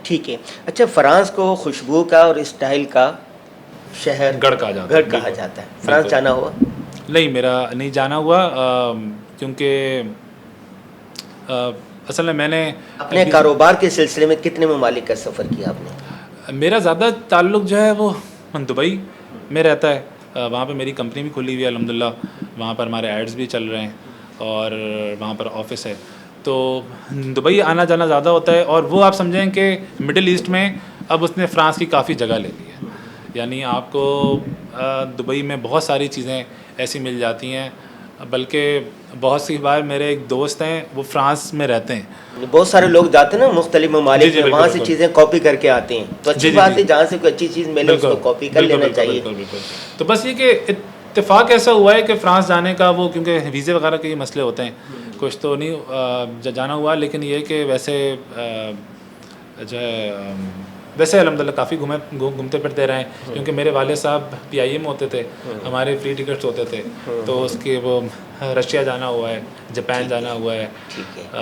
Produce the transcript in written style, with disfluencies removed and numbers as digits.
ठीक है। अच्छा, फ्रांस को खुशबू का और स्टाइल का शहर, गढ़ कहा जाता है, गढ़ कहा बिल्कुल, जाता है। फ्रांस बिल्कुल। जाना हुआ? नहीं, मेरा नहीं जाना हुआ, क्योंकि असल में मैंने अपने अभी कारोबार के सिलसिले में कितने ममालिक का सफ़र किया आपने? मेरा ज़्यादा ताल्लुक़ जो है वो दुबई में रहता है। वहाँ पे मेरी कंपनी भी खुली हुई है अल्हम्दुलिल्लाह, वहाँ पर हमारे एड्स भी चल रहे हैं और वहाँ पर ऑफिस है। तो दुबई आना जाना ज़्यादा होता है, और वो आप समझें कि मिडिल ईस्ट में अब उसने फ़्रांस की काफ़ी जगह ले ली है। यानी आपको दुबई में बहुत सारी चीज़ें ऐसी मिल जाती हैं, बल्कि बहुत सी बार मेरे एक दोस्त हैं वो फ़्रांस में रहते हैं। बहुत सारे लोग जाते हैं ना मुख्तलिफ जी, ममालिक जी, में, बिल्कुल, वहाँ से बिल्कुल। चीज़ें कॉपी करके आते हैं, तो अच्छी जी, जी, बात जी। है, जहाँ से कोई अच्छी चीज़ मिले उसको बिल्कुल, कॉपी कर बिल्कुल, लेना बिल्कुल, चाहिए। बिल्कुल, बिल्कुल। तो बस ये कि इत्तेफ़ाक ऐसा हुआ है कि फ़्रांस जाने का, वो क्योंकि वीज़े वगैरह के मसले होते हैं, कुछ तो नहीं जाना हुआ, लेकिन ये कि वैसे जो है वैसे अल्हम्दुलिल्लाह काफ़ी घूमते फिरते रहे, क्योंकि मेरे वाले साहब PIA में होते थे, हमारे फ्री टिकट्स होते थे, तो उसके वो रशिया जाना हुआ है, जापान ठीक जाना है, हुआ है। ठीक है।